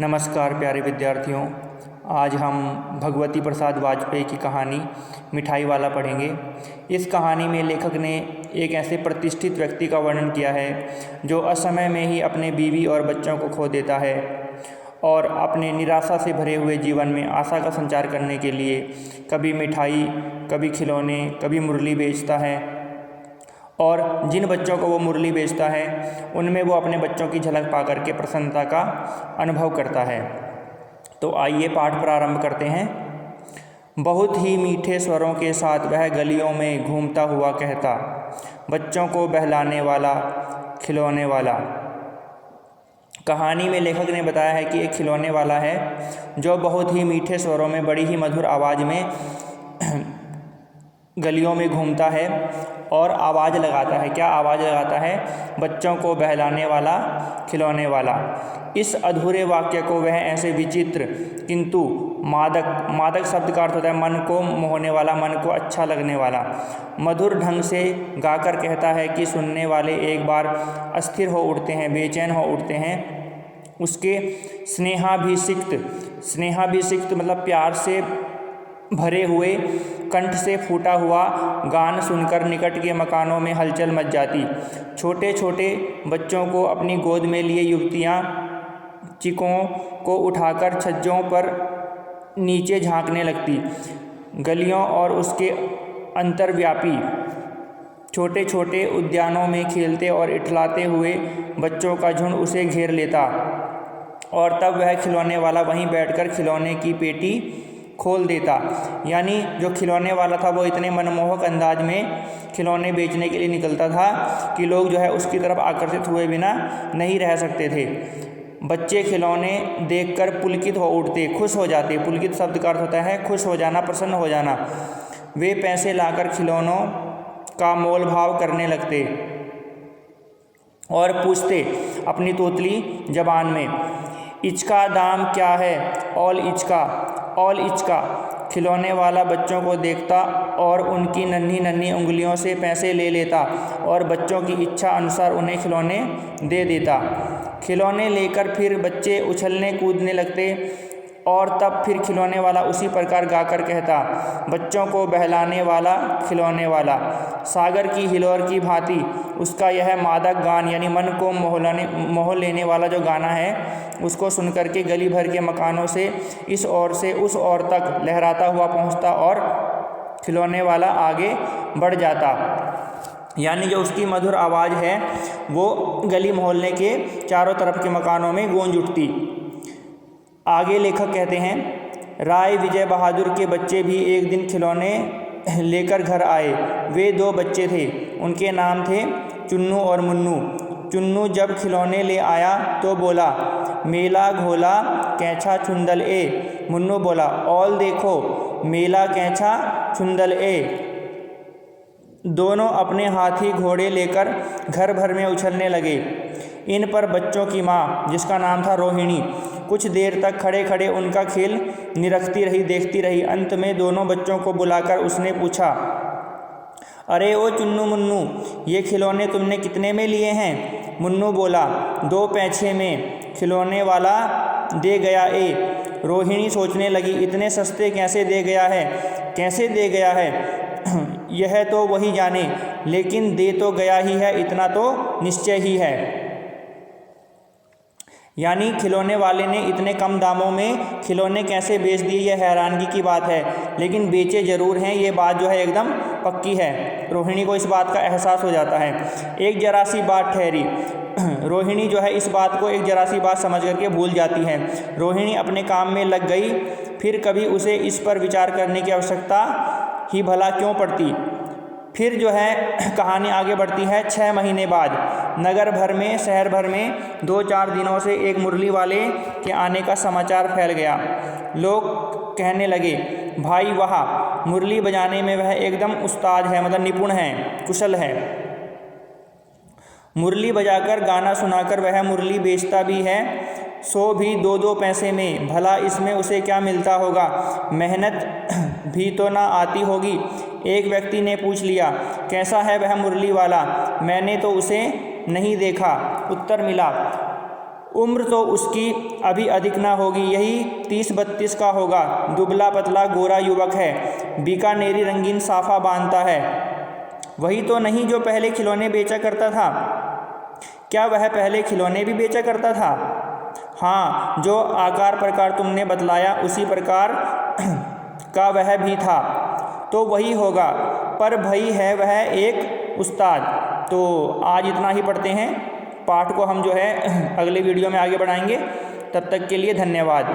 नमस्कार प्यारे विद्यार्थियों। आज हम भगवती प्रसाद वाजपेयी की कहानी मिठाई वाला पढ़ेंगे। इस कहानी में लेखक ने एक ऐसे प्रतिष्ठित व्यक्ति का वर्णन किया है जो असमय में ही अपने बीवी और बच्चों को खो देता है और अपने निराशा से भरे हुए जीवन में आशा का संचार करने के लिए कभी मिठाई, कभी खिलौने, कभी मुरली बेचता है। और जिन बच्चों को वो मुरली बेचता है उनमें वो अपने बच्चों की झलक पा करके प्रसन्नता का अनुभव करता है। तो आइए पाठ प्रारंभ करते हैं। बहुत ही मीठे स्वरों के साथ वह गलियों में घूमता हुआ कहता, बच्चों को बहलाने वाला, खिलौने वाला। कहानी में लेखक ने बताया है कि एक खिलौने वाला है जो बहुत ही मीठे स्वरों में बड़ी ही मधुर आवाज़ में गलियों में घूमता है और आवाज़ लगाता है। क्या आवाज़ लगाता है? बच्चों को बहलाने वाला, खिलौने वाला। इस अधूरे वाक्य को वह ऐसे विचित्र किंतु मादक शब्द का अर्थ होता है मन को मोहने वाला, मन को अच्छा लगने वाला, मधुर ढंग से गाकर कहता है कि सुनने वाले एक बार अस्थिर हो उठते हैं, बेचैन हो उठते हैं। उसके स्नेहाभिषिक्त मतलब प्यार से भरे हुए कंठ से फूटा हुआ गान सुनकर निकट के मकानों में हलचल मच जाती। छोटे छोटे बच्चों को अपनी गोद में लिए युवतियाँ चिकों को उठाकर छज्जों पर नीचे झांकने लगती। गलियों और उसके अंतर्व्यापी छोटे छोटे उद्यानों में खेलते और इठलाते हुए बच्चों का झुंड उसे घेर लेता और तब वह खिलौने वाला वहीं बैठकर खिलौने की पेटी खोल देता। यानी जो खिलौने वाला था वो इतने मनमोहक अंदाज में खिलौने बेचने के लिए निकलता था कि लोग जो है उसकी तरफ आकर्षित हुए बिना नहीं रह सकते थे। बच्चे खिलौने देखकर पुलकित हो उठते, खुश हो जाते। पुलकित शब्द का अर्थ होता है खुश हो जाना, प्रसन्न हो जाना। वे पैसे लाकर खिलौनों का मोल भाव करने लगते और पूछते अपनी तोतली जबान में, इचका दाम क्या है? ऑल इचका। खिलौने वाला बच्चों को देखता और उनकी नन्ही नन्ही उंगलियों से पैसे ले लेता और बच्चों की इच्छा अनुसार उन्हें खिलौने दे देता। खिलौने लेकर फिर बच्चे उछलने कूदने लगते और तब फिर खिलौने वाला उसी प्रकार गाकर कहता, बच्चों को बहलाने वाला, खिलौने वाला। सागर की हिलोर की भांति उसका यह मादक गान यानी मन को मोह लेने वाला जो गाना है उसको सुनकर के गली भर के मकानों से इस ओर से उस ओर तक लहराता हुआ पहुंचता और खिलौने वाला आगे बढ़ जाता। यानी जो उसकी मधुर आवाज़ है वो गली मोहल्ले के चारों तरफ के मकानों में गूंज उठती। आगे लेखक कहते हैं, राय विजय बहादुर के बच्चे भी एक दिन खिलौने लेकर घर आए। वे दो बच्चे थे, उनके नाम थे चुन्नू और मुन्नू। चुन्नू जब खिलौने ले आया तो बोला, मेला घोला कैंछा छुंदल ए। मुन्नू बोला, औल देखो मेला कैंछा छुंदल ए। दोनों अपने हाथी घोड़े लेकर घर भर में उछलने लगे। इन पर बच्चों की माँ, जिसका नाम था रोहिणी, कुछ देर तक खड़े खड़े उनका खेल निरखती रही, देखती रही। अंत में दोनों बच्चों को बुलाकर उसने पूछा, अरे ओ चुन्नू मुन्नू, ये खिलौने तुमने कितने में लिए हैं? मुन्नू बोला, 2 पैसे में खिलौने वाला दे गया ए। रोहिणी सोचने लगी, इतने सस्ते कैसे दे गया है? यह तो वही जाने, लेकिन दे तो गया ही है, इतना तो निश्चय ही है। यानी खिलौने वाले ने इतने कम दामों में खिलौने कैसे बेच दिए, यह हैरानगी की बात है, लेकिन बेचे ज़रूर हैं, ये बात जो है एकदम पक्की है। रोहिणी को इस बात का एहसास हो जाता है। एक जरा सी बात ठहरी। रोहिणी जो है इस बात को एक जरा सी बात समझ करके भूल जाती है। रोहिणी अपने काम में लग गई, फिर कभी उसे इस पर विचार करने की आवश्यकता ही भला क्यों पड़ती। फिर जो है कहानी आगे बढ़ती है। 6 महीने बाद नगर भर में, शहर भर में 2-4 दिनों से एक मुरली वाले के आने का समाचार फैल गया। लोग कहने लगे, भाई वाह, मुरली बजाने में वह एकदम उस्ताद है, मतलब निपुण है, कुशल है। मुरली बजाकर गाना सुनाकर वह मुरली बेचता भी है, सो भी 2-2 पैसे में। भला इसमें उसे क्या मिलता होगा? मेहनत भी तो ना आती होगी। एक व्यक्ति ने पूछ लिया, कैसा है वह मुरली वाला? मैंने तो उसे नहीं देखा। उत्तर मिला, उम्र तो उसकी अभी अधिक ना होगी, यही 30-32 का होगा। दुबला पतला गोरा युवक है, बीकानेरी रंगीन साफा बांधता है। वही तो नहीं जो पहले खिलौने बेचा करता था? क्या वह पहले खिलौने भी बेचा करता था? हाँ, जो आकार प्रकार तुमने बतलाया उसी प्रकार का वह भी था। तो वही होगा, पर भई है वह एक उस्ताद। तो आज इतना ही पढ़ते हैं, पाठ को हम जो है अगले वीडियो में आगे बढ़ाएंगे। तब तक के लिए धन्यवाद।